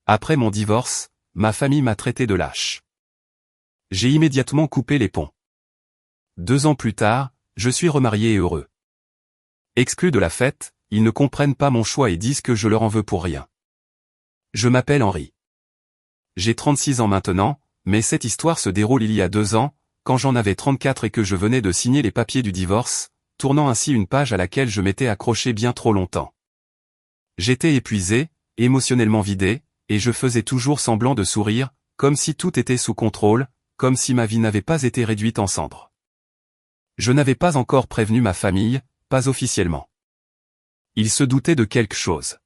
Après mon divorce, ma famille m'a traité de lâche. J'ai immédiatement coupé les ponts. 2 ans plus tard, je suis remarié et heureux. Exclus de la fête, ils ne comprennent pas mon choix et disent que je leur en veux pour rien. Je m'appelle Henri. J'ai 36 ans maintenant, mais cette histoire se déroule il y a 2 ans, quand j'en avais 34 et que je venais de signer les papiers du divorce, tournant ainsi une page à laquelle je m'étais accroché bien trop longtemps. J'étais épuisé, émotionnellement vidé, et je faisais toujours semblant de sourire, comme si tout était sous contrôle, comme si ma vie n'avait pas été réduite en cendres. Je n'avais pas encore prévenu ma famille, pas officiellement. Ils se doutaient de quelque chose.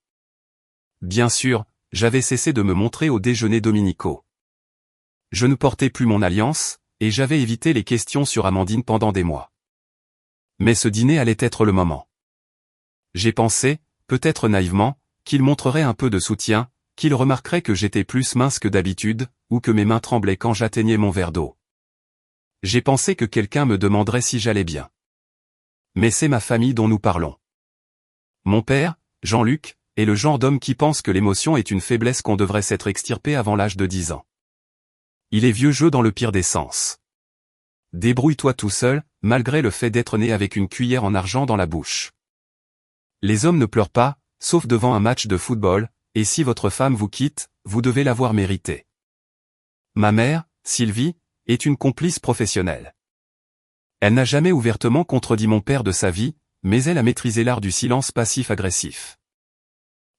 Bien sûr, j'avais cessé de me montrer aux déjeuners dominicaux. Je ne portais plus mon alliance, et j'avais évité les questions sur Amandine pendant des mois. Mais ce dîner allait être le moment. J'ai pensé, peut-être naïvement, qu'il montrerait un peu de soutien, qu'il remarquerait que j'étais plus mince que d'habitude, ou que mes mains tremblaient quand j'atteignais mon verre d'eau. J'ai pensé que quelqu'un me demanderait si j'allais bien. Mais c'est ma famille dont nous parlons. Mon père, Jean-Luc, est le genre d'homme qui pense que l'émotion est une faiblesse qu'on devrait s'être extirpée avant l'âge de 10 ans. Il est vieux jeu dans le pire des sens. Débrouille-toi tout seul, malgré le fait d'être né avec une cuillère en argent dans la bouche. Les hommes ne pleurent pas, sauf devant un match de football, et si votre femme vous quitte, vous devez l'avoir mérité. Ma mère, Sylvie, est une complice professionnelle. Elle n'a jamais ouvertement contredit mon père de sa vie, mais elle a maîtrisé l'art du silence passif-agressif.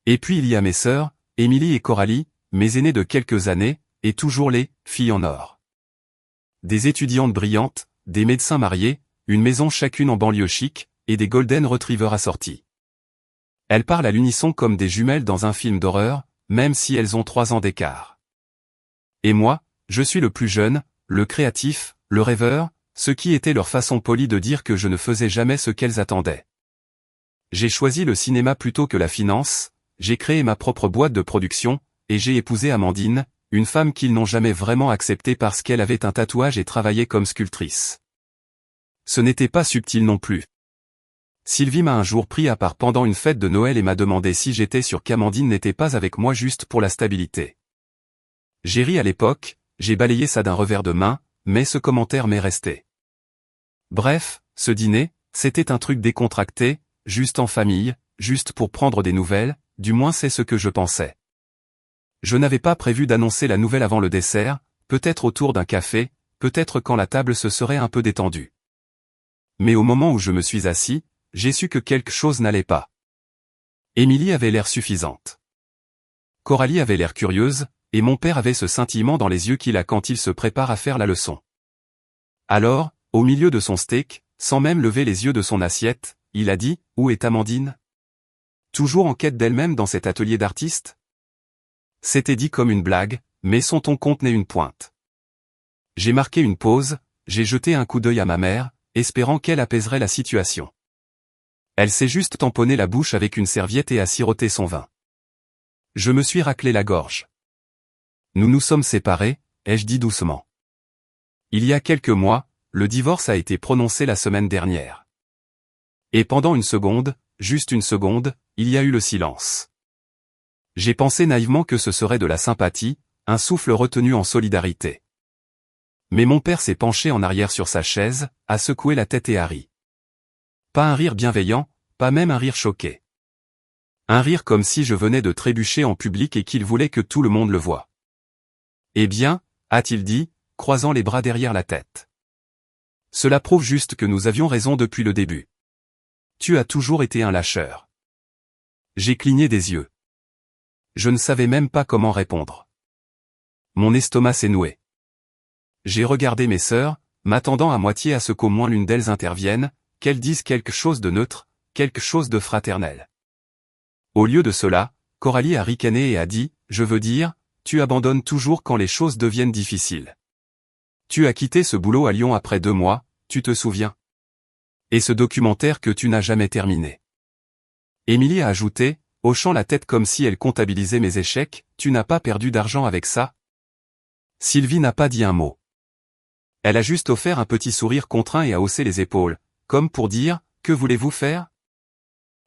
Et puis il y a mes sœurs, Émilie et Coralie, mes aînées de quelques années, et toujours les filles en or. Des étudiantes brillantes, des médecins mariés, une maison chacune en banlieue chic, et des golden retrievers assortis. Elles parlent à l'unisson comme des jumelles dans un film d'horreur, même si elles ont 3 ans d'écart. Et moi, je suis le plus jeune, le créatif, le rêveur, ce qui était leur façon polie de dire que je ne faisais jamais ce qu'elles attendaient. J'ai choisi le cinéma plutôt que la finance, j'ai créé ma propre boîte de production, et j'ai épousé Amandine, une femme qu'ils n'ont jamais vraiment acceptée parce qu'elle avait un tatouage et travaillait comme sculptrice. Ce n'était pas subtil non plus. Sylvie m'a un jour pris à part pendant une fête de Noël et m'a demandé si j'étais sûr qu'Amandine n'était pas avec moi juste pour la stabilité. J'ai ri à l'époque, j'ai balayé ça d'un revers de main, mais ce commentaire m'est resté. Bref, ce dîner, c'était un truc décontracté, juste en famille, juste pour prendre des nouvelles, du moins c'est ce que je pensais. Je n'avais pas prévu d'annoncer la nouvelle avant le dessert, peut-être autour d'un café, peut-être quand la table se serait un peu détendue. Mais au moment où je me suis assis, j'ai su que quelque chose n'allait pas. Émilie avait l'air suffisante. Coralie avait l'air curieuse, et mon père avait ce scintillement dans les yeux qu'il a quand il se prépare à faire la leçon. Alors, au milieu de son steak, sans même lever les yeux de son assiette, il a dit « Où est Amandine ? Toujours en quête d'elle-même dans cet atelier d'artiste ?» C'était dit comme une blague, mais son ton contenait une pointe. J'ai marqué une pause, j'ai jeté un coup d'œil à ma mère, espérant qu'elle apaiserait la situation. Elle s'est juste tamponné la bouche avec une serviette et a siroté son vin. Je me suis raclé la gorge. Nous nous sommes séparés, ai-je dit doucement. Il y a quelques mois, le divorce a été prononcé la semaine dernière. Et pendant une seconde, juste une seconde, il y a eu le silence. J'ai pensé naïvement que ce serait de la sympathie, un souffle retenu en solidarité. Mais mon père s'est penché en arrière sur sa chaise, a secoué la tête et a ri. Pas un rire bienveillant, pas même un rire choqué. Un rire comme si je venais de trébucher en public et qu'il voulait que tout le monde le voie. Eh bien, a-t-il dit, croisant les bras derrière la tête. Cela prouve juste que nous avions raison depuis le début. Tu as toujours été un lâcheur. J'ai cligné des yeux. Je ne savais même pas comment répondre. Mon estomac s'est noué. J'ai regardé mes sœurs, m'attendant à moitié à ce qu'au moins l'une d'elles intervienne, qu'elles disent quelque chose de neutre, quelque chose de fraternel. Au lieu de cela, Coralie a ricané et a dit, je veux dire, tu abandonnes toujours quand les choses deviennent difficiles. Tu as quitté ce boulot à Lyon après 2 mois, tu te souviens? Et ce documentaire que tu n'as jamais terminé. Émilie a ajouté, hochant la tête comme si elle comptabilisait mes échecs, tu n'as pas perdu d'argent avec ça? Sylvie n'a pas dit un mot. Elle a juste offert un petit sourire contraint et a haussé les épaules, comme pour dire, que voulez-vous faire?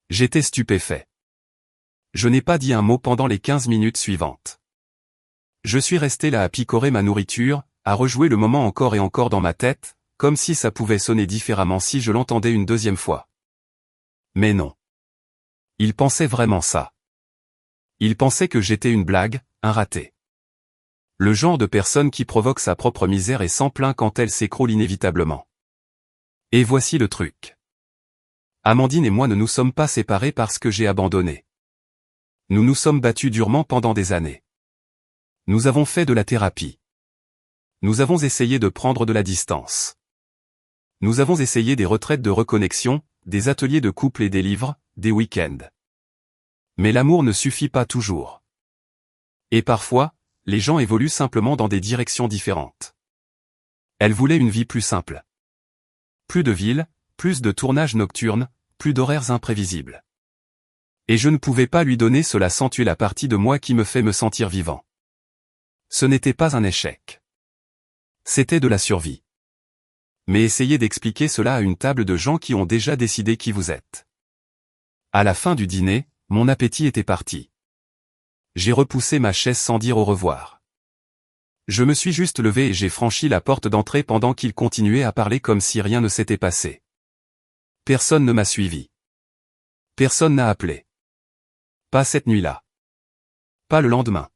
J'étais stupéfait. Je n'ai pas dit un mot pendant les 15 minutes suivantes. Je suis resté là à picorer ma nourriture, à rejouer le moment encore et encore dans ma tête, comme si ça pouvait sonner différemment si je l'entendais une deuxième fois. Mais non. Il pensait vraiment ça. Il pensait que j'étais une blague, un raté. Le genre de personne qui provoque sa propre misère et s'en plaint quand elle s'écroule inévitablement. Et voici le truc. Amandine et moi ne nous sommes pas séparés parce que j'ai abandonné. Nous nous sommes battus durement pendant des années. Nous avons fait de la thérapie. Nous avons essayé de prendre de la distance. Nous avons essayé des retraites de reconnexion, des ateliers de couple et des livres, des week-ends. Mais l'amour ne suffit pas toujours. Et parfois, les gens évoluent simplement dans des directions différentes. Elle voulait une vie plus simple. Plus de villes, plus de tournages nocturnes, plus d'horaires imprévisibles. Et je ne pouvais pas lui donner cela sans tuer la partie de moi qui me fait me sentir vivant. Ce n'était pas un échec. C'était de la survie. Mais essayez d'expliquer cela à une table de gens qui ont déjà décidé qui vous êtes. À la fin du dîner, mon appétit était parti. J'ai repoussé ma chaise sans dire au revoir. Je me suis juste levé et j'ai franchi la porte d'entrée pendant qu'il continuait à parler comme si rien ne s'était passé. Personne ne m'a suivi. Personne n'a appelé. Pas cette nuit-là. Pas le lendemain.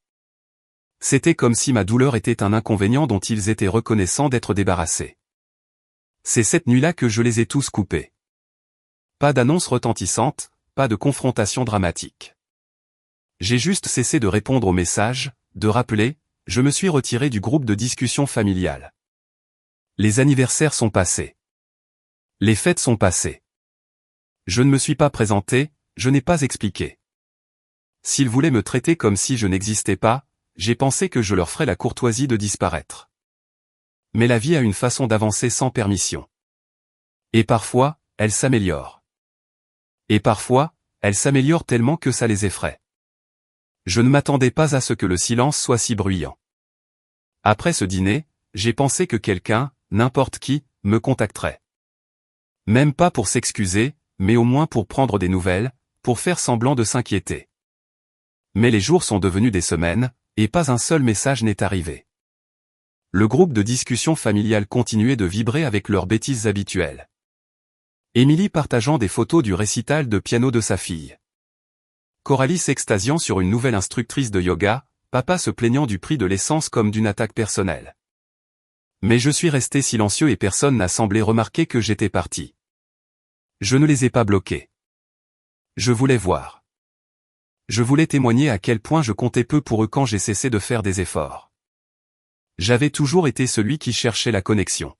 C'était comme si ma douleur était un inconvénient dont ils étaient reconnaissants d'être débarrassés. C'est cette nuit-là que je les ai tous coupés. Pas d'annonce retentissante, pas de confrontation dramatique. J'ai juste cessé de répondre aux messages, de rappeler, je me suis retiré du groupe de discussion familiale. Les anniversaires sont passés. Les fêtes sont passées. Je ne me suis pas présenté, je n'ai pas expliqué. S'ils voulaient me traiter comme si je n'existais pas, j'ai pensé que je leur ferais la courtoisie de disparaître. Mais la vie a une façon d'avancer sans permission. Et parfois, elle s'améliore. Et parfois, elle s'améliore tellement que ça les effraie. Je ne m'attendais pas à ce que le silence soit si bruyant. Après ce dîner, j'ai pensé que quelqu'un, n'importe qui, me contacterait. Même pas pour s'excuser, mais au moins pour prendre des nouvelles, pour faire semblant de s'inquiéter. Mais les jours sont devenus des semaines, et pas un seul message n'est arrivé. Le groupe de discussion familiale continuait de vibrer avec leurs bêtises habituelles. Émilie partageant des photos du récital de piano de sa fille. Coralie s'extasiant sur une nouvelle instructrice de yoga, papa se plaignant du prix de l'essence comme d'une attaque personnelle. Mais je suis resté silencieux et personne n'a semblé remarquer que j'étais parti. Je ne les ai pas bloqués. Je voulais voir. Je voulais témoigner à quel point je comptais peu pour eux quand j'ai cessé de faire des efforts. J'avais toujours été celui qui cherchait la connexion.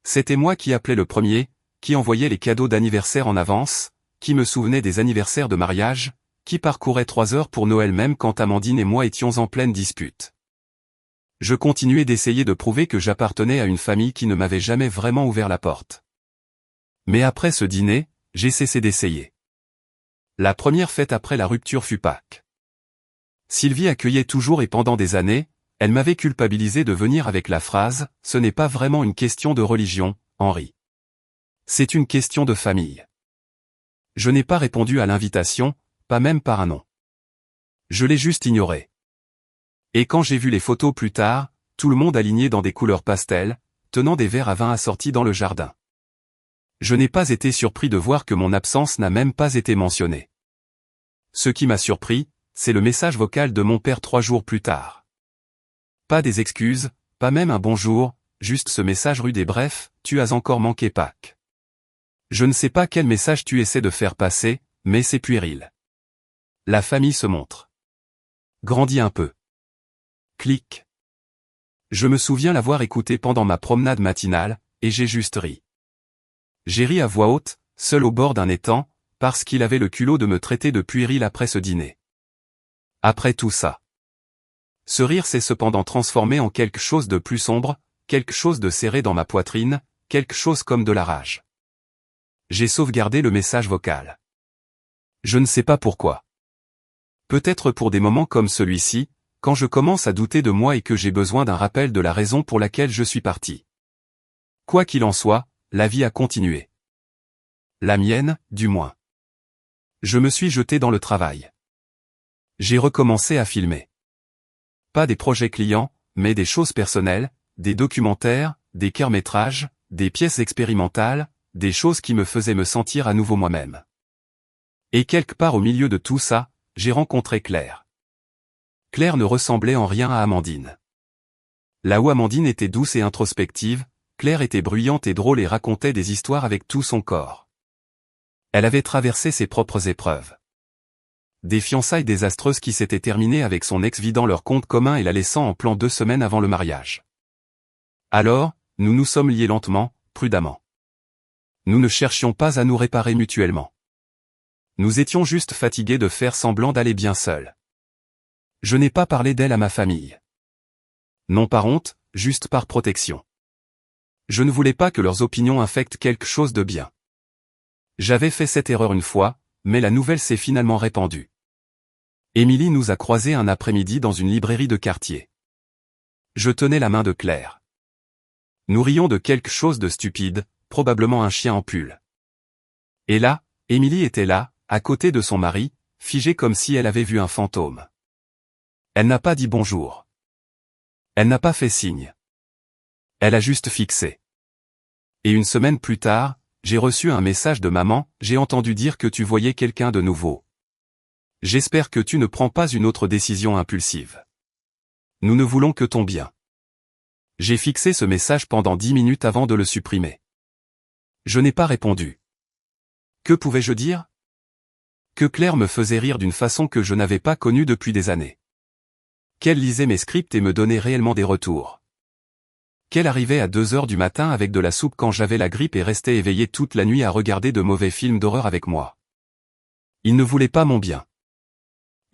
C'était moi qui appelais le premier, qui envoyait les cadeaux d'anniversaire en avance, qui me souvenait des anniversaires de mariage, qui parcourait 3 heures pour Noël même quand Amandine et moi étions en pleine dispute. Je continuais d'essayer de prouver que j'appartenais à une famille qui ne m'avait jamais vraiment ouvert la porte. Mais après ce dîner, j'ai cessé d'essayer. La première fête après la rupture fut Pâques. Sylvie accueillait toujours et pendant des années, elle m'avait culpabilisé de venir avec la phrase « Ce n'est pas vraiment une question de religion, Henri. C'est une question de famille. » Je n'ai pas répondu à l'invitation, pas même par un nom. Je l'ai juste ignoré. Et quand j'ai vu les photos plus tard, tout le monde aligné dans des couleurs pastel, tenant des verres à vin assortis dans le jardin. Je n'ai pas été surpris de voir que mon absence n'a même pas été mentionnée. Ce qui m'a surpris, c'est le message vocal de mon père 3 jours plus tard. Pas des excuses, pas même un bonjour, juste ce message rude et bref, tu as encore manqué Pâques. Je ne sais pas quel message tu essaies de faire passer, mais c'est puéril. La famille se montre. Grandis un peu. Clic. Je me souviens l'avoir écouté pendant ma promenade matinale, et j'ai juste ri. J'ai ri à voix haute, seul au bord d'un étang, parce qu'il avait le culot de me traiter de puéril après ce dîner. Après tout ça. Ce rire s'est cependant transformé en quelque chose de plus sombre, quelque chose de serré dans ma poitrine, quelque chose comme de la rage. J'ai sauvegardé le message vocal. Je ne sais pas pourquoi. Peut-être pour des moments comme celui-ci, quand je commence à douter de moi et que j'ai besoin d'un rappel de la raison pour laquelle je suis parti. Quoi qu'il en soit, la vie a continué. La mienne, du moins. Je me suis jeté dans le travail. J'ai recommencé à filmer. Pas des projets clients, mais des choses personnelles, des documentaires, des courts-métrages, des pièces expérimentales, des choses qui me faisaient me sentir à nouveau moi-même. Et quelque part au milieu de tout ça, j'ai rencontré Claire. Claire ne ressemblait en rien à Amandine. Là où Amandine était douce et introspective, Claire était bruyante et drôle et racontait des histoires avec tout son corps. Elle avait traversé ses propres épreuves. Des fiançailles désastreuses qui s'étaient terminées avec son ex vidant leur compte commun et la laissant en plan 2 semaines avant le mariage. Alors, nous nous sommes liés lentement, prudemment. Nous ne cherchions pas à nous réparer mutuellement. Nous étions juste fatigués de faire semblant d'aller bien seuls. Je n'ai pas parlé d'elle à ma famille. Non par honte, juste par protection. Je ne voulais pas que leurs opinions infectent quelque chose de bien. J'avais fait cette erreur une fois, mais la nouvelle s'est finalement répandue. Émilie nous a croisés un après-midi dans une librairie de quartier. Je tenais la main de Claire. Nous rions de quelque chose de stupide, probablement un chien en pull. Et là, Émilie était là, à côté de son mari, figée comme si elle avait vu un fantôme. Elle n'a pas dit bonjour. Elle n'a pas fait signe. Elle a juste fixé. Et une semaine plus tard, j'ai reçu un message de maman, j'ai entendu dire que tu voyais quelqu'un de nouveau. J'espère que tu ne prends pas une autre décision impulsive. Nous ne voulons que ton bien. J'ai fixé ce message pendant 10 minutes avant de le supprimer. Je n'ai pas répondu. Que pouvais-je dire? Que Claire me faisait rire d'une façon que je n'avais pas connue depuis des années. Qu'elle lisait mes scripts et me donnait réellement des retours. Qu'elle arrivait à 2 heures du matin avec de la soupe quand j'avais la grippe et restait éveillée toute la nuit à regarder de mauvais films d'horreur avec moi. Il ne voulait pas mon bien.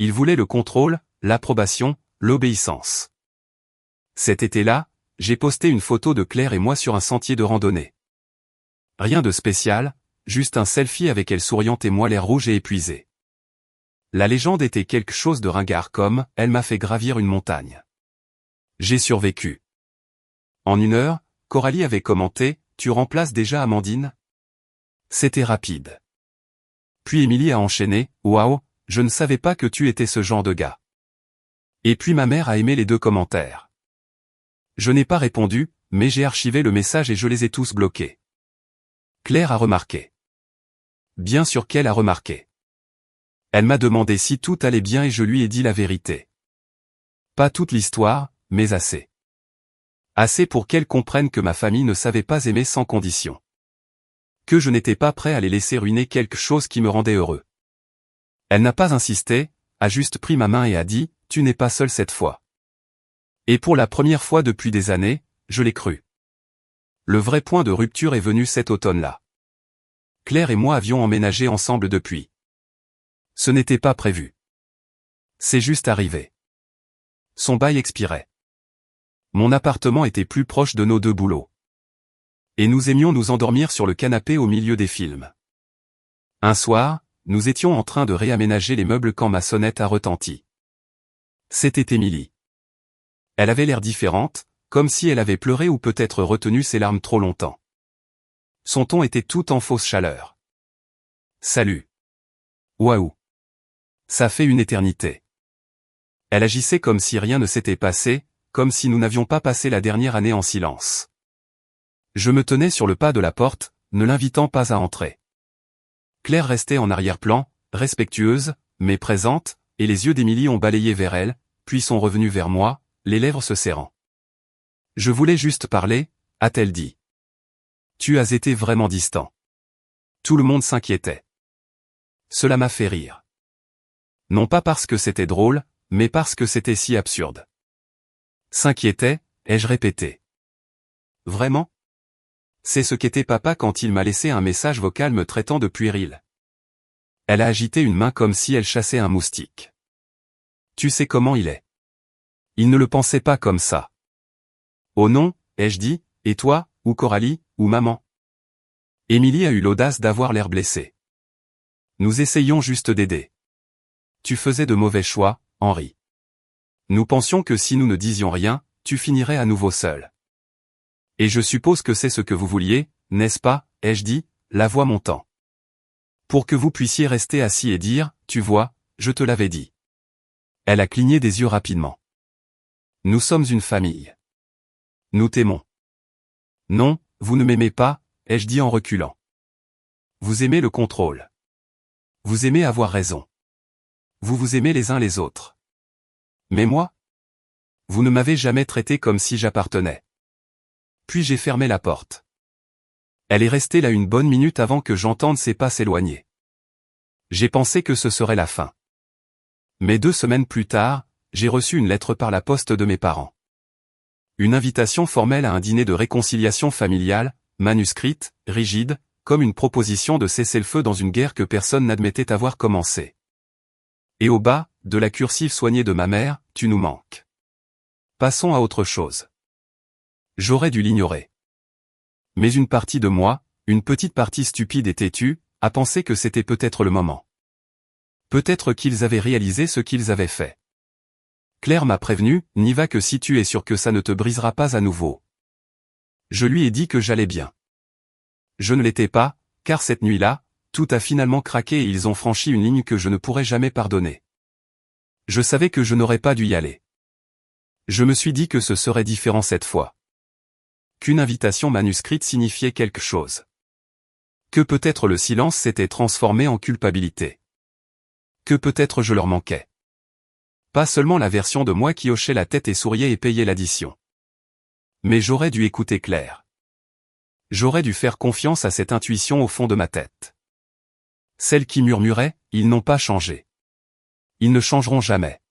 Il voulait le contrôle, l'approbation, l'obéissance. Cet été-là, j'ai posté une photo de Claire et moi sur un sentier de randonnée. Rien de spécial, juste un selfie avec elle souriante et moi l'air rouge et épuisé. La légende était quelque chose de ringard comme « elle m'a fait gravir une montagne ». J'ai survécu. En 1 heure, Coralie avait commenté « tu remplaces déjà Amandine ?» C'était rapide. Puis Émilie a enchaîné « waouh, je ne savais pas que tu étais ce genre de gars ». Et puis ma mère a aimé les 2 commentaires. Je n'ai pas répondu, mais j'ai archivé le message et je les ai tous bloqués. Claire a remarqué. Bien sûr qu'elle a remarqué. Elle m'a demandé si tout allait bien et je lui ai dit la vérité. Pas toute l'histoire, mais assez. Assez pour qu'elle comprenne que ma famille ne savait pas aimer sans condition. Que je n'étais pas prêt à les laisser ruiner quelque chose qui me rendait heureux. Elle n'a pas insisté, a juste pris ma main et a dit « tu n'es pas seul cette fois ». Et pour la première fois depuis des années, je l'ai cru. Le vrai point de rupture est venu cet automne-là. Claire et moi avions emménagé ensemble depuis. Ce n'était pas prévu. C'est juste arrivé. Son bail expirait. Mon appartement était plus proche de nos 2 boulots. Et nous aimions nous endormir sur le canapé au milieu des films. Un soir, nous étions en train de réaménager les meubles quand ma sonnette a retenti. C'était Émilie. Elle avait l'air différente, comme si elle avait pleuré ou peut-être retenu ses larmes trop longtemps. Son ton était tout en fausse chaleur. Salut. Waouh. Ça fait une éternité. Elle agissait comme si rien ne s'était passé, comme si nous n'avions pas passé la dernière année en silence. Je me tenais sur le pas de la porte, ne l'invitant pas à entrer. Claire restait en arrière-plan, respectueuse, mais présente, et les yeux d'Émilie ont balayé vers elle, puis sont revenus vers moi, les lèvres se serrant. Je voulais juste parler, a-t-elle dit. Tu as été vraiment distant. Tout le monde s'inquiétait. Cela m'a fait rire. Non pas parce que c'était drôle, mais parce que c'était si absurde. S'inquiétait, ai-je répété. Vraiment? C'est ce qu'était papa quand il m'a laissé un message vocal me traitant de puéril. Elle a agité une main comme si elle chassait un moustique. Tu sais comment il est. Il ne le pensait pas comme ça. Oh non, ai-je dit, et toi, ou Coralie, ou maman? Émilie a eu l'audace d'avoir l'air blessée. Nous essayions juste d'aider. Tu faisais de mauvais choix, Henri. Nous pensions que si nous ne disions rien, tu finirais à nouveau seul. Et je suppose que c'est ce que vous vouliez, n'est-ce pas, ai-je dit, la voix montant. Pour que vous puissiez rester assis et dire, tu vois, je te l'avais dit. Elle a cligné des yeux rapidement. Nous sommes une famille. Nous t'aimons. Non, vous ne m'aimez pas, ai-je dit en reculant. Vous aimez le contrôle. Vous aimez avoir raison. Vous vous aimez les uns les autres. Mais moi? Vous ne m'avez jamais traité comme si j'appartenais. Puis j'ai fermé la porte. Elle est restée là une bonne minute avant que j'entende ses pas s'éloigner. J'ai pensé que ce serait la fin. Mais 2 semaines plus tard, j'ai reçu une lettre par la poste de mes parents. Une invitation formelle à un dîner de réconciliation familiale, manuscrite, rigide, comme une proposition de cesser le feu dans une guerre que personne n'admettait avoir commencé. Et au bas, de la cursive soignée de ma mère, tu nous manques. Passons à autre chose. J'aurais dû l'ignorer. Mais une partie de moi, une petite partie stupide et têtue, a pensé que c'était peut-être le moment. Peut-être qu'ils avaient réalisé ce qu'ils avaient fait. Claire m'a prévenu, n'y va que si tu es sûr que ça ne te brisera pas à nouveau. Je lui ai dit que j'allais bien. Je ne l'étais pas, car cette nuit-là, tout a finalement craqué et ils ont franchi une ligne que je ne pourrais jamais pardonner. Je savais que je n'aurais pas dû y aller. Je me suis dit que ce serait différent cette fois. Qu'une invitation manuscrite signifiait quelque chose. Que peut-être le silence s'était transformé en culpabilité. Que peut-être je leur manquais. Pas seulement la version de moi qui hochait la tête et souriait et payait l'addition. Mais j'aurais dû écouter Claire. J'aurais dû faire confiance à cette intuition au fond de ma tête. Celle qui murmurait, ils n'ont pas changé. Ils ne changeront jamais.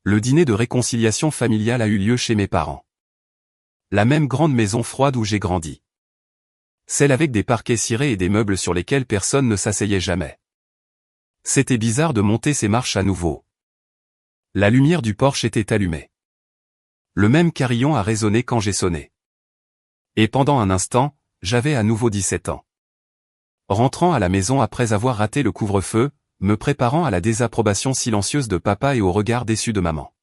Le dîner de réconciliation familiale a eu lieu chez mes parents. La même grande maison froide où j'ai grandi. Celle avec des parquets cirés et des meubles sur lesquels personne ne s'asseyait jamais. C'était bizarre de monter ces marches à nouveau. La lumière du porche était allumée. Le même carillon a résonné quand j'ai sonné. Et pendant un instant, j'avais à nouveau 17 ans. Rentrant à la maison après avoir raté le couvre-feu, me préparant à la désapprobation silencieuse de papa et au regard déçu de maman.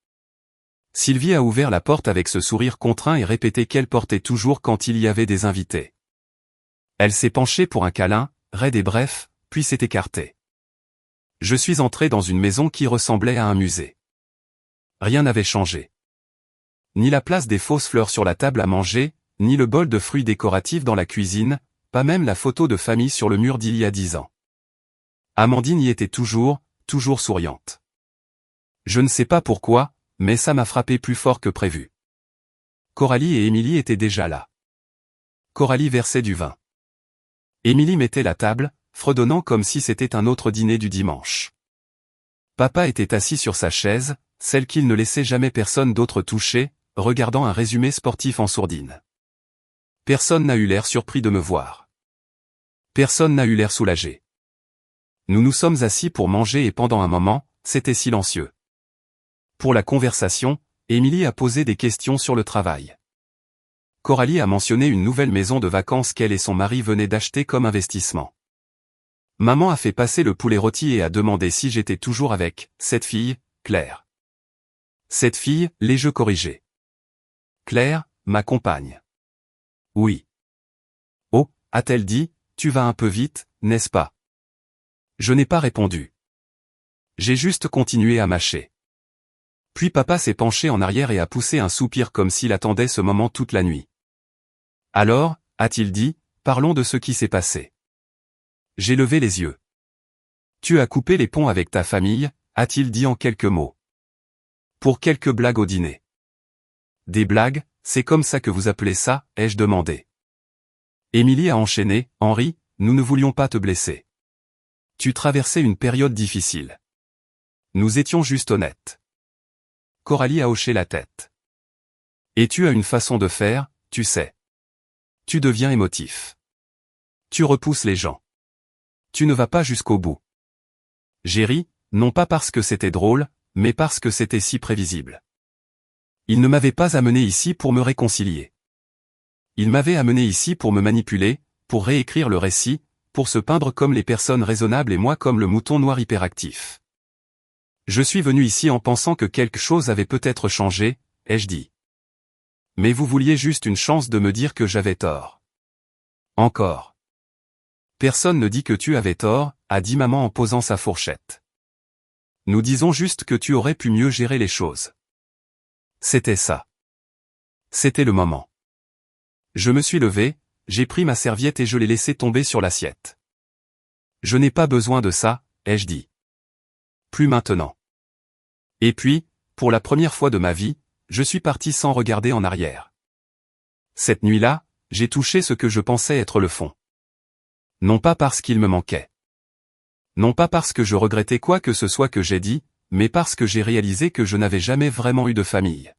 Sylvie a ouvert la porte avec ce sourire contraint et répété qu'elle portait toujours quand il y avait des invités. Elle s'est penchée pour un câlin, raide et bref, puis s'est écartée. Je suis entré dans une maison qui ressemblait à un musée. Rien n'avait changé. Ni la place des fausses fleurs sur la table à manger, ni le bol de fruits décoratifs dans la cuisine, pas même la photo de famille sur le mur d'il y a 10 ans. Amandine y était toujours souriante. Je ne sais pas pourquoi, mais ça m'a frappé plus fort que prévu. Coralie et Émilie étaient déjà là. Coralie versait du vin. Émilie mettait la table, fredonnant comme si c'était un autre dîner du dimanche. Papa était assis sur sa chaise, celle qu'il ne laissait jamais personne d'autre toucher, regardant un résumé sportif en sourdine. Personne n'a eu l'air surpris de me voir. Personne n'a eu l'air soulagé. Nous nous sommes assis pour manger et pendant un moment, c'était silencieux. Pour la conversation, Émilie a posé des questions sur le travail. Coralie a mentionné une nouvelle maison de vacances qu'elle et son mari venaient d'acheter comme investissement. Maman a fait passer le poulet rôti et a demandé si j'étais toujours avec cette fille, Claire. Cette fille, l'ai-je corrigé. Claire, ma compagne. Oui. Oh, a-t-elle dit, tu vas un peu vite, n'est-ce pas? Je n'ai pas répondu. J'ai juste continué à mâcher. Puis papa s'est penché en arrière et a poussé un soupir comme s'il attendait ce moment toute la nuit. Alors, a-t-il dit, parlons de ce qui s'est passé. J'ai levé les yeux. Tu as coupé les ponts avec ta famille, a-t-il dit en quelques mots. Pour quelques blagues au dîner. Des blagues, c'est comme ça que vous appelez ça, ai-je demandé. Émilie a enchaîné, Henri, nous ne voulions pas te blesser. Tu traversais une période difficile. Nous étions juste honnêtes. Coralie a hoché la tête. Et tu as une façon de faire, tu sais. Tu deviens émotif. Tu repousses les gens. Tu ne vas pas jusqu'au bout. J'ai ri, non pas parce que c'était drôle, mais parce que c'était si prévisible. Il ne m'avait pas amené ici pour me réconcilier. Il m'avait amené ici pour me manipuler, pour réécrire le récit, pour se peindre comme les personnes raisonnables et moi comme le mouton noir hyperactif. Je suis venu ici en pensant que quelque chose avait peut-être changé, ai-je dit. Mais vous vouliez juste une chance de me dire que j'avais tort. Encore. Personne ne dit que tu avais tort, a dit maman en posant sa fourchette. Nous disons juste que tu aurais pu mieux gérer les choses. C'était ça. C'était le moment. Je me suis levé, j'ai pris ma serviette et je l'ai laissée tomber sur l'assiette. Je n'ai pas besoin de ça, ai-je dit. Plus maintenant. Et puis, pour la première fois de ma vie, je suis parti sans regarder en arrière. Cette nuit-là, j'ai touché ce que je pensais être le fond. Non pas parce qu'il me manquait. Non pas parce que je regrettais quoi que ce soit que j'ai dit, mais parce que j'ai réalisé que je n'avais jamais vraiment eu de famille.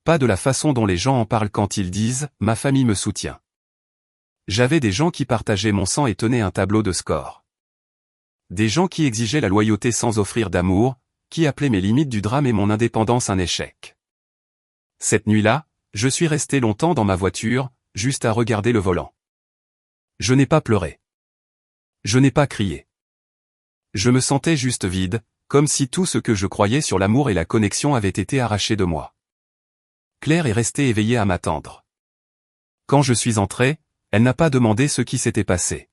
Pas de la façon dont les gens en parlent quand ils disent « ma famille me soutient ». J'avais des gens qui partageaient mon sang et tenaient un tableau de score. Des gens qui exigeaient la loyauté sans offrir d'amour, qui appelaient mes limites du drame et mon indépendance un échec. Cette nuit-là, je suis resté longtemps dans ma voiture, juste à regarder le volant. Je n'ai pas pleuré. Je n'ai pas crié. Je me sentais juste vide, comme si tout ce que je croyais sur l'amour et la connexion avait été arraché de moi. Claire est restée éveillée à m'attendre. Quand je suis entré, elle n'a pas demandé ce qui s'était passé.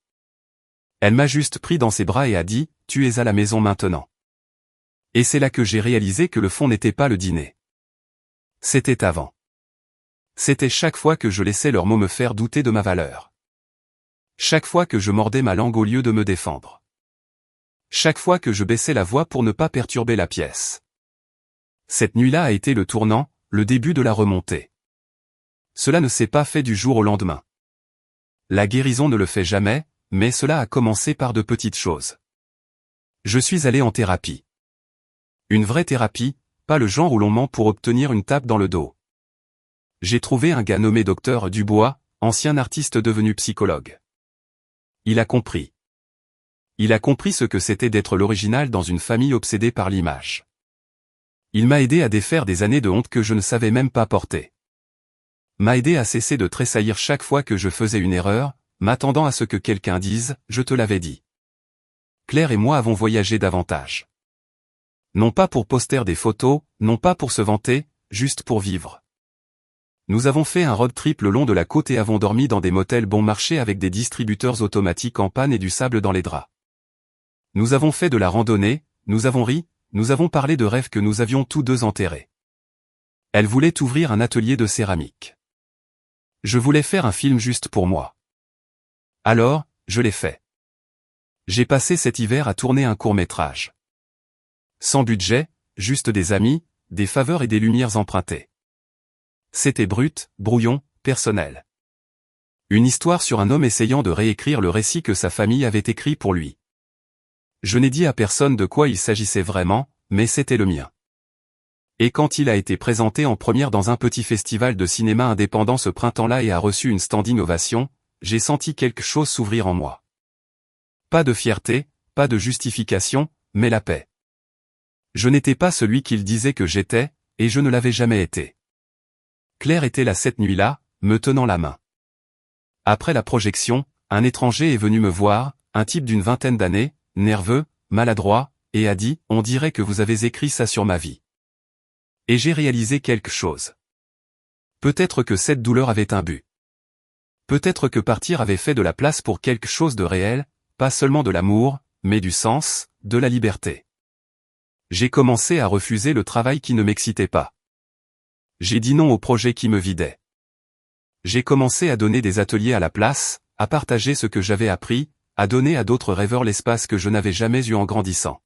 Elle m'a juste pris dans ses bras et a dit « Tu es à la maison maintenant ». Et c'est là que j'ai réalisé que le fond n'était pas le dîner. C'était avant. C'était chaque fois que je laissais leurs mots me faire douter de ma valeur. Chaque fois que je mordais ma langue au lieu de me défendre. Chaque fois que je baissais la voix pour ne pas perturber la pièce. Cette nuit-là a été le tournant, le début de la remontée. Cela ne s'est pas fait du jour au lendemain. La guérison ne le fait jamais, mais cela a commencé par de petites choses. Je suis allé en thérapie. Une vraie thérapie, pas le genre où l'on ment pour obtenir une tape dans le dos. J'ai trouvé un gars nommé Dr Dubois, ancien artiste devenu psychologue. Il a compris. Il a compris ce que c'était d'être l'original dans une famille obsédée par l'image. Il m'a aidé à défaire des années de honte que je ne savais même pas porter. M'a aidé à cesser de tressaillir chaque fois que je faisais une erreur, m'attendant à ce que quelqu'un dise « je te l'avais dit ». Claire et moi avons voyagé davantage. Non pas pour poster des photos, non pas pour se vanter, juste pour vivre. Nous avons fait un road trip le long de la côte et avons dormi dans des motels bon marché avec des distributeurs automatiques en panne et du sable dans les draps. Nous avons fait de la randonnée, nous avons ri, nous avons parlé de rêves que nous avions tous deux enterrés. Elle voulait ouvrir un atelier de céramique. Je voulais faire un film juste pour moi. Alors, je l'ai fait. J'ai passé cet hiver à tourner un court-métrage. Sans budget, juste des amis, des faveurs et des lumières empruntées. C'était brut, brouillon, personnel. Une histoire sur un homme essayant de réécrire le récit que sa famille avait écrit pour lui. Je n'ai dit à personne de quoi il s'agissait vraiment, mais c'était le mien. Et quand il a été présenté en première dans un petit festival de cinéma indépendant ce printemps-là et a reçu une standing ovation, j'ai senti quelque chose s'ouvrir en moi. Pas de fierté, pas de justification, mais la paix. Je n'étais pas celui qu'il disait que j'étais, et je ne l'avais jamais été. Claire était là cette nuit-là, me tenant la main. Après la projection, un étranger est venu me voir, un type d'une vingtaine d'années, nerveux, maladroit, et a dit « On dirait que vous avez écrit ça sur ma vie ». Et j'ai réalisé quelque chose. Peut-être que cette douleur avait un but. Peut-être que partir avait fait de la place pour quelque chose de réel, pas seulement de l'amour, mais du sens, de la liberté. J'ai commencé à refuser le travail qui ne m'excitait pas. J'ai dit non au projet qui me vidait. J'ai commencé à donner des ateliers à la place, à partager ce que j'avais appris, à donner à d'autres rêveurs l'espace que je n'avais jamais eu en grandissant.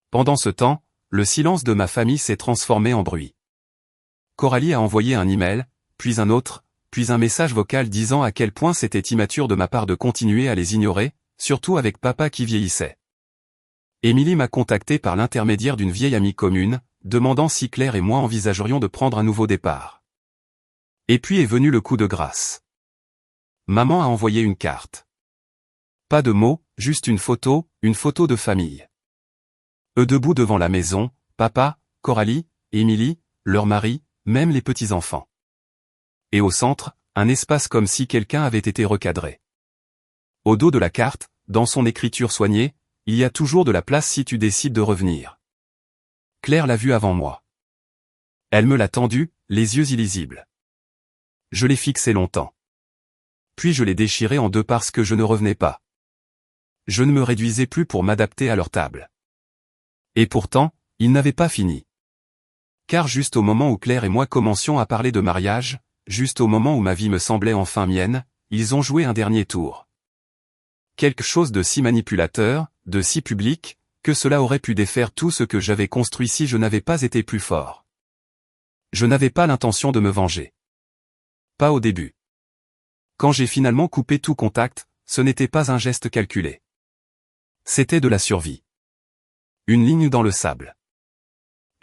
Pendant ce temps, le silence de ma famille s'est transformé en bruit. Coralie a envoyé un email, puis un autre, puis un message vocal disant à quel point c'était immature de ma part de continuer à les ignorer, surtout avec papa qui vieillissait. Émilie m'a contacté par l'intermédiaire d'une vieille amie commune, demandant si Claire et moi envisagerions de prendre un nouveau départ. Et puis est venu le coup de grâce. Maman a envoyé une carte. Pas de mots, juste une photo de famille. Eux debout devant la maison, papa, Coralie, Émilie, leur mari, même les petits-enfants. Et au centre, un espace comme si quelqu'un avait été recadré. Au dos de la carte, dans son écriture soignée, il y a toujours de la place si tu décides de revenir. Claire l'a vu avant moi. Elle me l'a tendu, les yeux illisibles. Je l'ai fixé longtemps. Puis je l'ai déchiré en deux parce que je ne revenais pas. Je ne me réduisais plus pour m'adapter à leur table. Et pourtant, ils n'avaient pas fini. Car juste au moment où Claire et moi commencions à parler de mariage, juste au moment où ma vie me semblait enfin mienne, ils ont joué un dernier tour. Quelque chose de si manipulateur, de si public, que cela aurait pu défaire tout ce que j'avais construit si je n'avais pas été plus fort. Je n'avais pas l'intention de me venger. Pas au début. Quand j'ai finalement coupé tout contact, ce n'était pas un geste calculé. C'était de la survie. Une ligne dans le sable.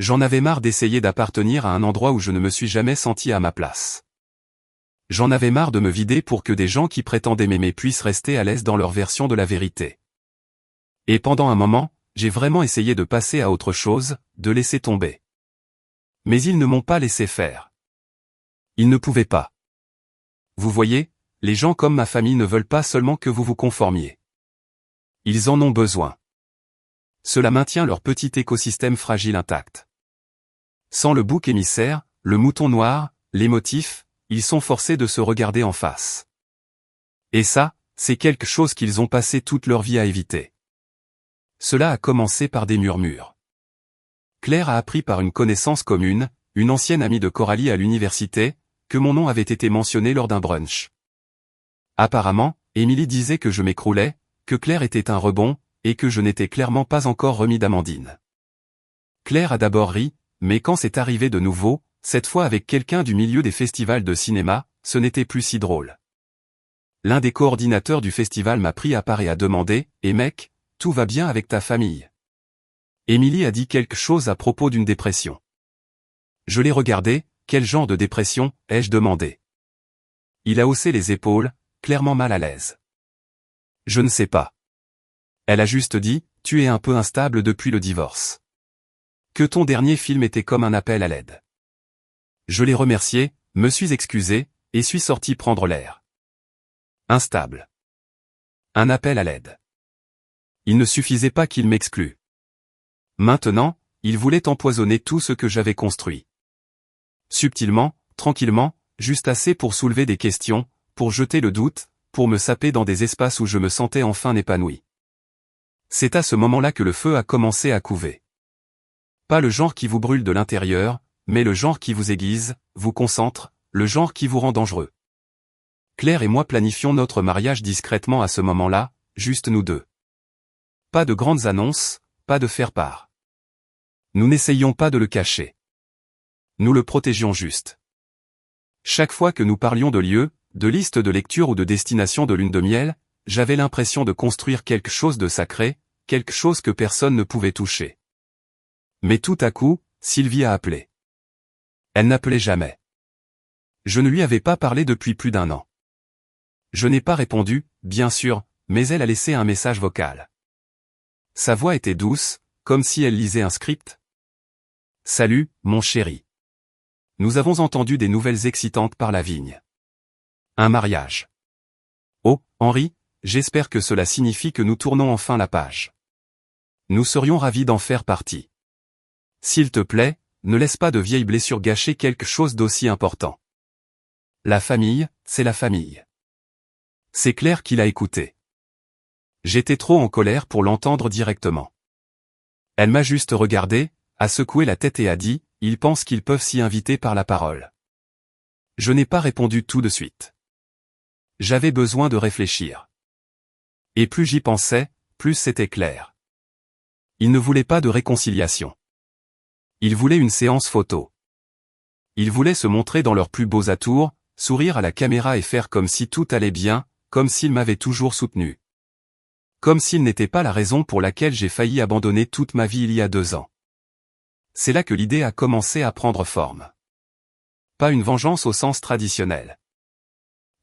J'en avais marre d'essayer d'appartenir à un endroit où je ne me suis jamais senti à ma place. J'en avais marre de me vider pour que des gens qui prétendaient m'aimer puissent rester à l'aise dans leur version de la vérité. Et pendant un moment, j'ai vraiment essayé de passer à autre chose, de laisser tomber. Mais ils ne m'ont pas laissé faire. Ils ne pouvaient pas. Vous voyez, les gens comme ma famille ne veulent pas seulement que vous vous conformiez. Ils en ont besoin. Cela maintient leur petit écosystème fragile intact. Sans le bouc émissaire, le mouton noir, les motifs, ils sont forcés de se regarder en face. Et ça, c'est quelque chose qu'ils ont passé toute leur vie à éviter. Cela a commencé par des murmures. Claire a appris par une connaissance commune, une ancienne amie de Coralie à l'université, que mon nom avait été mentionné lors d'un brunch. Apparemment, Émilie disait que je m'écroulais, que Claire était un rebond, et que je n'étais clairement pas encore remis d'Amandine. Claire a d'abord ri, mais quand c'est arrivé de nouveau, cette fois avec quelqu'un du milieu des festivals de cinéma, ce n'était plus si drôle. L'un des coordinateurs du festival m'a pris à part et a demandé « Eh mec, tout va bien avec ta famille ?» Émilie a dit quelque chose à propos d'une dépression. Je l'ai regardé, quel genre de dépression, ai-je demandé. Il a haussé les épaules, clairement mal à l'aise. Je ne sais pas. Elle a juste dit, tu es un peu instable depuis le divorce. Que ton dernier film était comme un appel à l'aide. Je l'ai remercié, me suis excusé, et suis sorti prendre l'air. Instable. Un appel à l'aide. Il ne suffisait pas qu'il m'exclue. Maintenant, il voulait empoisonner tout ce que j'avais construit. Subtilement, tranquillement, juste assez pour soulever des questions, pour jeter le doute, pour me saper dans des espaces où je me sentais enfin épanoui. C'est à ce moment-là que le feu a commencé à couver. Pas le genre qui vous brûle de l'intérieur, mais le genre qui vous aiguise, vous concentre, le genre qui vous rend dangereux. Claire et moi planifions notre mariage discrètement à ce moment-là, juste nous deux. Pas de grandes annonces, pas de faire-part. Nous n'essayions pas de le cacher. Nous le protégions juste. Chaque fois que nous parlions de lieux, de listes de lecture ou de destination de lune de miel, j'avais l'impression de construire quelque chose de sacré, quelque chose que personne ne pouvait toucher. Mais tout à coup, Sylvie a appelé. Elle n'appelait jamais. Je ne lui avais pas parlé depuis plus d'1 an. Je n'ai pas répondu, bien sûr, mais elle a laissé un message vocal. Sa voix était douce, comme si elle lisait un script. « Salut, mon chéri. Nous avons entendu des nouvelles excitantes par la vigne. Un mariage. Oh, Henri, j'espère que cela signifie que nous tournons enfin la page. Nous serions ravis d'en faire partie. S'il te plaît, ne laisse pas de vieilles blessures gâcher quelque chose d'aussi important. La famille, c'est la famille. » C'est Claire qui l'a écouté. J'étais trop en colère pour l'entendre directement. Elle m'a juste regardé, a secoué la tête et a dit, « Ils pensent qu'ils peuvent s'y inviter par la parole. » Je n'ai pas répondu tout de suite. J'avais besoin de réfléchir. Et plus j'y pensais, plus c'était clair. Il ne voulait pas de réconciliation. Il voulait une séance photo. Il voulait se montrer dans leurs plus beaux atours, sourire à la caméra et faire comme si tout allait bien, comme s'il m'avait toujours soutenu. Comme s'il n'était pas la raison pour laquelle j'ai failli abandonner toute ma vie il y a 2 ans. C'est là que l'idée a commencé à prendre forme. Pas une vengeance au sens traditionnel.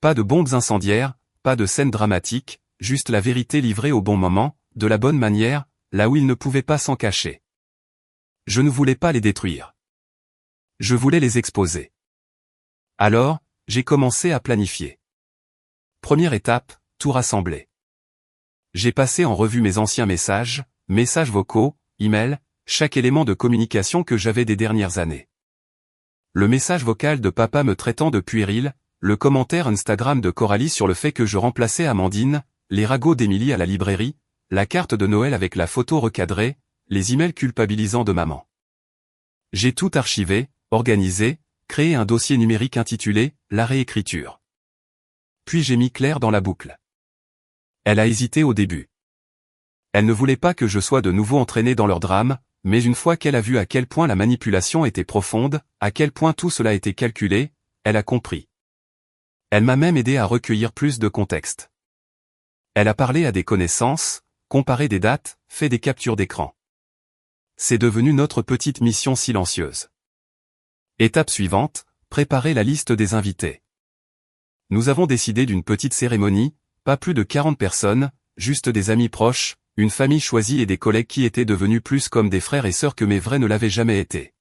Pas de bombes incendiaires, pas de scènes dramatiques, juste la vérité livrée au bon moment, de la bonne manière, là où il ne pouvait pas s'en cacher. Je ne voulais pas les détruire. Je voulais les exposer. Alors, j'ai commencé à planifier. Première étape, tout rassembler. J'ai passé en revue mes anciens messages vocaux, emails, chaque élément de communication que j'avais des dernières années. Le message vocal de papa me traitant de puéril, le commentaire Instagram de Coralie sur le fait que je remplaçais Amandine, les ragots d'Émilie à la librairie, la carte de Noël avec la photo recadrée, les emails culpabilisants de maman. J'ai tout archivé, organisé, créé un dossier numérique intitulé « La réécriture ». Puis j'ai mis Claire dans la boucle. Elle a hésité au début. Elle ne voulait pas que je sois de nouveau entraîné dans leur drame, mais une fois qu'elle a vu à quel point la manipulation était profonde, à quel point tout cela était calculé, elle a compris. Elle m'a même aidé à recueillir plus de contexte. Elle a parlé à des connaissances, comparé des dates, fait des captures d'écran. C'est devenu notre petite mission silencieuse. Étape suivante, préparer la liste des invités. Nous avons décidé d'une petite cérémonie, pas plus de 40 personnes, juste des amis proches, une famille choisie et des collègues qui étaient devenus plus comme des frères et sœurs que mes vrais ne l'avaient jamais été.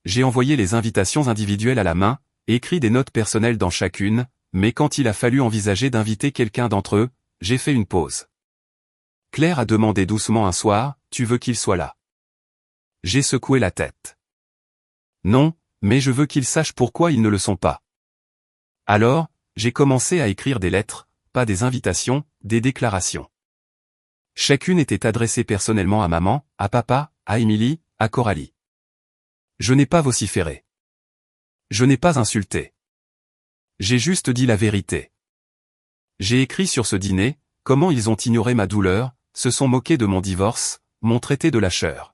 J'ai envoyé les invitations individuelles à la main, écrit des notes personnelles dans chacune, mais quand il a fallu envisager d'inviter quelqu'un d'entre eux, j'ai fait une pause. Claire a demandé doucement un soir, « Tu veux qu'il soit là ?» J'ai secoué la tête. Non, mais je veux qu'ils sachent pourquoi ils ne le sont pas. Alors, j'ai commencé à écrire des lettres, pas des invitations, des déclarations. Chacune était adressée personnellement à maman, à papa, à Émilie, à Coralie. Je n'ai pas vociféré. Je n'ai pas insulté. J'ai juste dit la vérité. J'ai écrit sur ce dîner, comment ils ont ignoré ma douleur, se sont moqués de mon divorce, m'ont traité de lâcheur.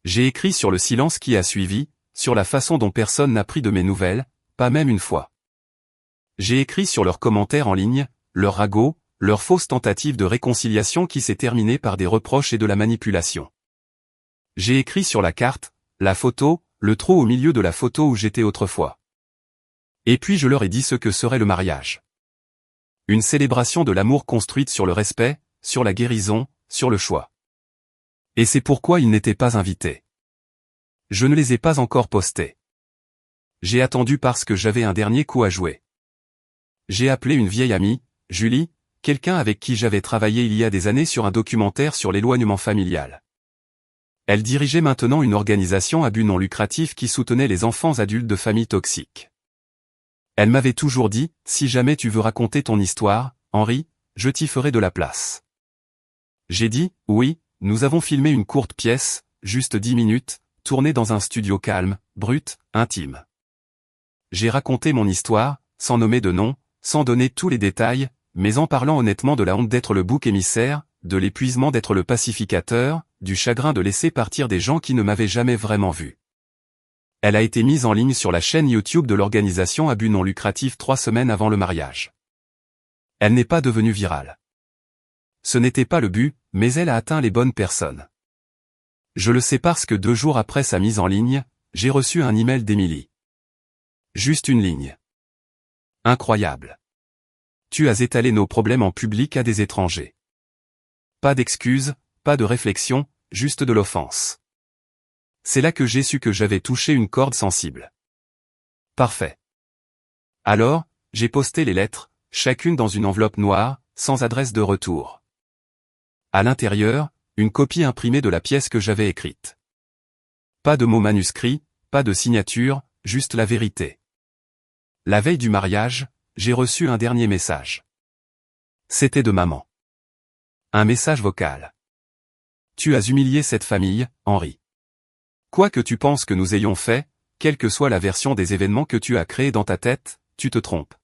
J'ai écrit sur le silence qui a suivi, sur la façon dont personne n'a pris de mes nouvelles, pas même une fois. J'ai écrit sur leurs commentaires en ligne, leurs ragots, leur fausse tentative de réconciliation qui s'est terminée par des reproches et de la manipulation. J'ai écrit sur la carte, la photo, le trou au milieu de la photo où j'étais autrefois. Et puis je leur ai dit ce que serait le mariage. Une célébration de l'amour construite sur le respect, sur la guérison, sur le choix. Et c'est pourquoi ils n'étaient pas invités. Je ne les ai pas encore postés. J'ai attendu parce que j'avais un dernier coup à jouer. J'ai appelé une vieille amie, Julie, quelqu'un avec qui j'avais travaillé il y a des années sur un documentaire sur l'éloignement familial. Elle dirigeait maintenant une organisation à but non lucratif qui soutenait les enfants adultes de familles toxiques. Elle m'avait toujours dit, si jamais tu veux raconter ton histoire, Henri, je t'y ferai de la place. J'ai dit, oui, nous avons filmé une courte pièce, juste 10 minutes, tournée dans un studio calme, brut, intime. J'ai raconté mon histoire, sans nommer de nom, sans donner tous les détails, mais en parlant honnêtement de la honte d'être le bouc émissaire, de l'épuisement d'être le pacificateur, du chagrin de laisser partir des gens qui ne m'avaient jamais vraiment vu. Elle a été mise en ligne sur la chaîne YouTube de l'organisation à but non lucratif 3 semaines avant le mariage. Elle n'est pas devenue virale. Ce n'était pas le but, mais elle a atteint les bonnes personnes. Je le sais parce que 2 jours après sa mise en ligne, j'ai reçu un email d'Émilie. Juste une ligne. Incroyable. Tu as étalé nos problèmes en public à des étrangers. Pas d'excuses, pas de réflexion, juste de l'offense. C'est là que j'ai su que j'avais touché une corde sensible. Parfait. Alors, j'ai posté les lettres, chacune dans une enveloppe noire, sans adresse de retour. À l'intérieur, une copie imprimée de la pièce que j'avais écrite. Pas de mots manuscrits, pas de signature, juste la vérité. La veille du mariage, j'ai reçu un dernier message. C'était de maman. Un message vocal. Tu as humilié cette famille, Henri. Quoi que tu penses que nous ayons fait, quelle que soit la version des événements que tu as créés dans ta tête, tu te trompes.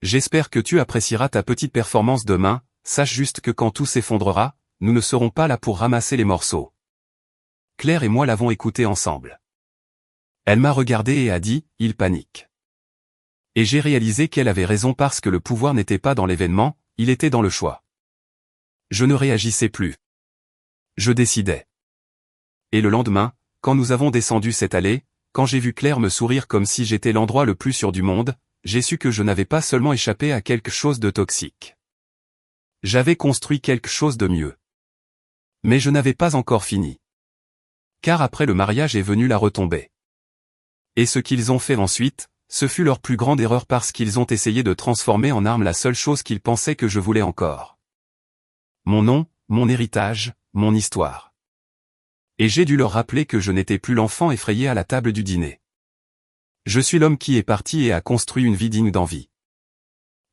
J'espère que tu apprécieras ta petite performance demain, sache juste que quand tout s'effondrera, nous ne serons pas là pour ramasser les morceaux. Claire et moi l'avons écouté ensemble. Elle m'a regardé et a dit, il panique. Et j'ai réalisé qu'elle avait raison parce que le pouvoir n'était pas dans l'événement, il était dans le choix. Je ne réagissais plus. Je décidais. Et le lendemain, quand nous avons descendu cette allée, quand j'ai vu Claire me sourire comme si j'étais l'endroit le plus sûr du monde, j'ai su que je n'avais pas seulement échappé à quelque chose de toxique. J'avais construit quelque chose de mieux. Mais je n'avais pas encore fini. Car après le mariage est venue la retombée. Et ce qu'ils ont fait ensuite, ce fut leur plus grande erreur parce qu'ils ont essayé de transformer en arme la seule chose qu'ils pensaient que je voulais encore. Mon nom, mon héritage, mon histoire. Et j'ai dû leur rappeler que je n'étais plus l'enfant effrayé à la table du dîner. Je suis l'homme qui est parti et a construit une vie digne d'envie.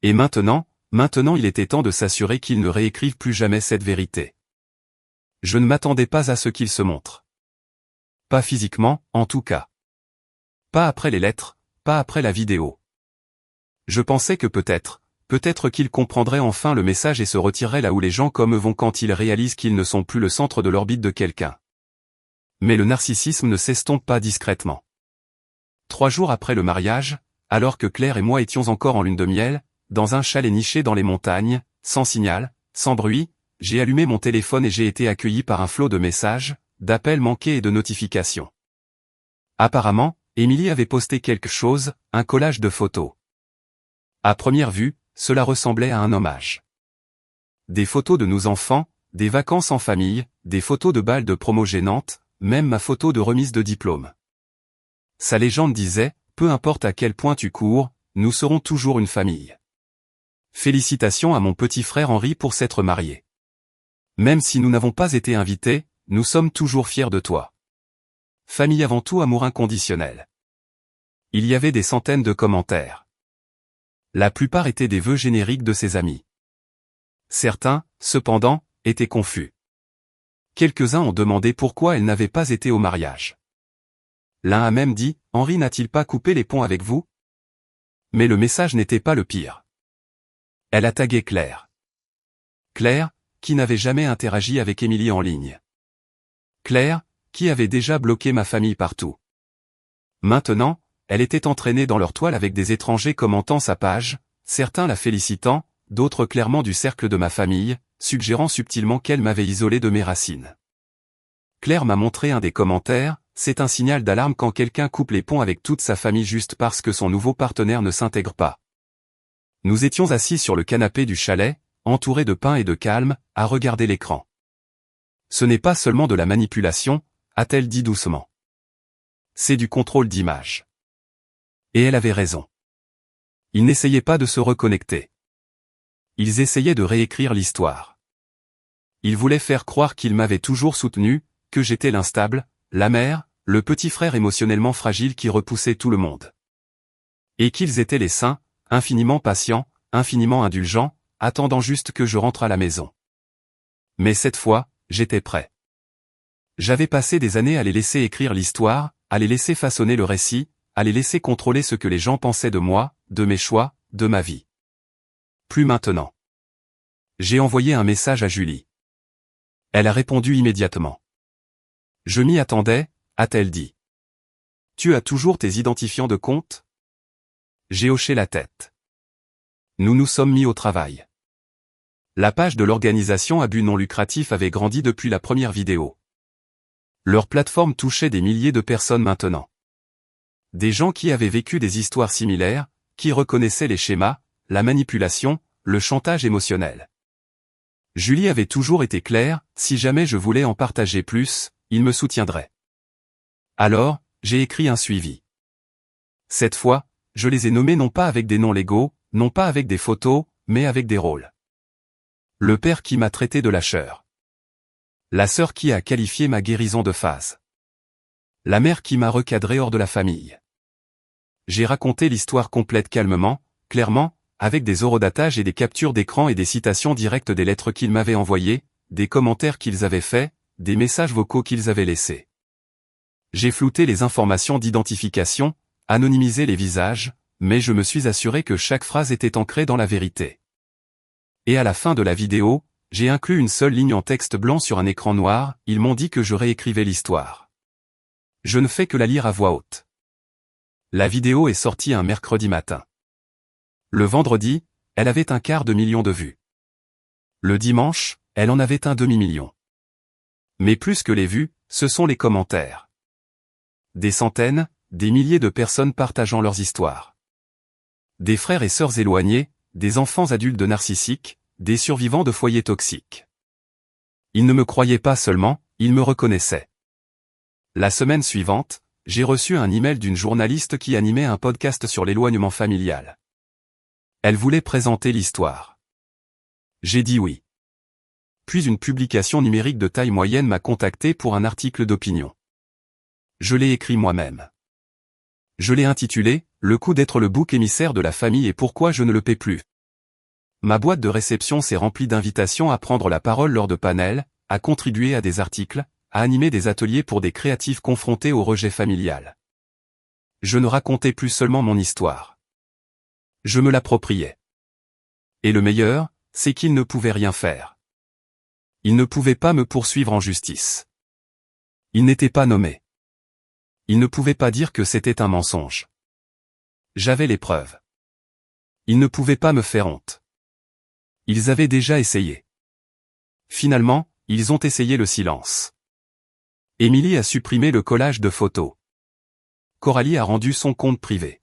Et maintenant il était temps de s'assurer qu'ils ne réécrivent plus jamais cette vérité. Je ne m'attendais pas à ce qu'ils se montrent. Pas physiquement, en tout cas. Pas après les lettres, pas après la vidéo. Je pensais que peut-être qu'ils comprendraient enfin le message et se retireraient là où les gens comme eux vont quand ils réalisent qu'ils ne sont plus le centre de l'orbite de quelqu'un. Mais le narcissisme ne s'estompe pas discrètement. 3 jours après le mariage, alors que Claire et moi étions encore en lune de miel, dans un chalet niché dans les montagnes, sans signal, sans bruit, j'ai allumé mon téléphone et j'ai été accueilli par un flot de messages, d'appels manqués et de notifications. Apparemment, Émilie avait posté quelque chose, un collage de photos. À première vue, cela ressemblait à un hommage. Des photos de nos enfants, des vacances en famille, des photos de balles de promo gênantes, même ma photo de remise de diplôme. Sa légende disait, peu importe à quel point tu cours, nous serons toujours une famille. Félicitations à mon petit frère Henri pour s'être marié. Même si nous n'avons pas été invités, nous sommes toujours fiers de toi. Famille avant tout, amour inconditionnel. Il y avait des centaines de commentaires. La plupart étaient des vœux génériques de ses amis. Certains, cependant, étaient confus. Quelques-uns ont demandé pourquoi elle n'avait pas été au mariage. L'un a même dit, « Henri n'a-t-il pas coupé les ponts avec vous ?» Mais le message n'était pas le pire. Elle a tagué Claire. Claire, qui n'avait jamais interagi avec Émilie en ligne. Claire, qui avait déjà bloqué ma famille partout. Maintenant, elle était entraînée dans leur toile avec des étrangers commentant sa page, certains la félicitant, d'autres clairement du cercle de ma famille, suggérant subtilement qu'elle m'avait isolé de mes racines. Claire m'a montré un des commentaires, c'est un signal d'alarme quand quelqu'un coupe les ponts avec toute sa famille juste parce que son nouveau partenaire ne s'intègre pas. Nous étions assis sur le canapé du chalet, entourés de pain et de calme, à regarder l'écran. Ce n'est pas seulement de la manipulation, a-t-elle dit doucement. C'est du contrôle d'image. Et elle avait raison. Ils n'essayaient pas de se reconnecter. Ils essayaient de réécrire l'histoire. Ils voulaient faire croire qu'ils m'avaient toujours soutenu, que j'étais l'instable, la mère, le petit frère émotionnellement fragile qui repoussait tout le monde. Et qu'ils étaient les saints, infiniment patients, infiniment indulgents, attendant juste que je rentre à la maison. Mais cette fois, j'étais prêt. J'avais passé des années à les laisser écrire l'histoire, à les laisser façonner le récit, à les laisser contrôler ce que les gens pensaient de moi, de mes choix, de ma vie. Plus maintenant. J'ai envoyé un message à Julie. Elle a répondu immédiatement. Je m'y attendais, a-t-elle dit. Tu as toujours tes identifiants de compte ? J'ai hoché la tête. Nous nous sommes mis au travail. La page de l'organisation à but non lucratif avait grandi depuis la première vidéo. Leur plateforme touchait des milliers de personnes maintenant. Des gens qui avaient vécu des histoires similaires, qui reconnaissaient les schémas, la manipulation, le chantage émotionnel. Julie avait toujours été claire, si jamais je voulais en partager plus, il me soutiendrait. Alors, j'ai écrit un suivi. Cette fois, je les ai nommés non pas avec des noms légaux, non pas avec des photos, mais avec des rôles. Le père qui m'a traité de lâcheur. La sœur qui a qualifié ma guérison de phase. La mère qui m'a recadré hors de la famille. J'ai raconté l'histoire complète calmement, clairement, avec des horodatages et des captures d'écran et des citations directes des lettres qu'ils m'avaient envoyées, des commentaires qu'ils avaient faits, des messages vocaux qu'ils avaient laissés. J'ai flouté les informations d'identification, anonymisé les visages, mais je me suis assuré que chaque phrase était ancrée dans la vérité. Et à la fin de la vidéo, j'ai inclus une seule ligne en texte blanc sur un écran noir, ils m'ont dit que je réécrivais l'histoire. Je ne fais que la lire à voix haute. La vidéo est sortie un mercredi matin. Le vendredi, elle avait 250 000 de vues. Le dimanche, elle en avait 1 demi-million. Mais plus que les vues, ce sont les commentaires. Des centaines, des milliers de personnes partageant leurs histoires. Des frères et sœurs éloignés, des enfants adultes narcissiques, des survivants de foyers toxiques. Ils ne me croyaient pas seulement, ils me reconnaissaient. La semaine suivante, j'ai reçu un email d'une journaliste qui animait un podcast sur l'éloignement familial. Elle voulait présenter l'histoire. J'ai dit oui. Puis une publication numérique de taille moyenne m'a contacté pour un article d'opinion. Je l'ai écrit moi-même. Je l'ai intitulé « Le coup d'être le bouc émissaire de la famille et pourquoi je ne le paie plus ». Ma boîte de réception s'est remplie d'invitations à prendre la parole lors de panels, à contribuer à des articles, à animer des ateliers pour des créatifs confrontés au rejet familial. Je ne racontais plus seulement mon histoire. Je me l'appropriais. Et le meilleur, c'est qu'ils ne pouvaient rien faire. Ils ne pouvaient pas me poursuivre en justice. Ils n'étaient pas nommés. Ils ne pouvaient pas dire que c'était un mensonge. J'avais les preuves. Ils ne pouvaient pas me faire honte. Ils avaient déjà essayé. Finalement, ils ont essayé le silence. Émilie a supprimé le collage de photos. Coralie a rendu son compte privé.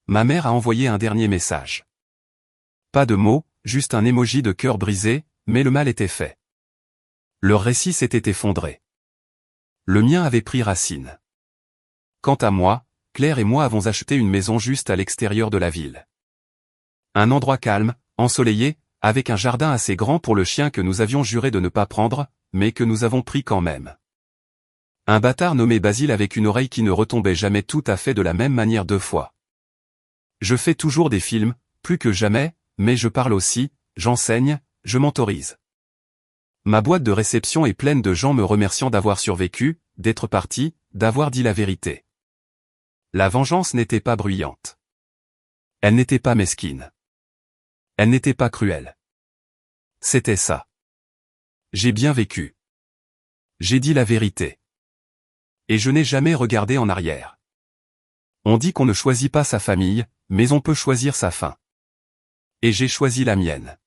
Ma mère a envoyé un dernier message. Pas de mots, juste un emoji de cœur brisé, mais le mal était fait. Leur récit s'était effondré. Le mien avait pris racine. Quant à moi, Claire et moi avons acheté une maison juste à l'extérieur de la ville. Un endroit calme, ensoleillé, avec un jardin assez grand pour le chien que nous avions juré de ne pas prendre, mais que nous avons pris quand même. Un bâtard nommé Basile avec une oreille qui ne retombait jamais tout à fait de la même manière 2 fois. Je fais toujours des films, plus que jamais, mais je parle aussi, j'enseigne, je mentorise. Ma boîte de réception est pleine de gens me remerciant d'avoir survécu, d'être parti, d'avoir dit la vérité. La vengeance n'était pas bruyante. Elle n'était pas mesquine. Elle n'était pas cruelle. C'était ça. J'ai bien vécu. J'ai dit la vérité. Et je n'ai jamais regardé en arrière. On dit qu'on ne choisit pas sa famille, mais on peut choisir sa fin. Et j'ai choisi la mienne.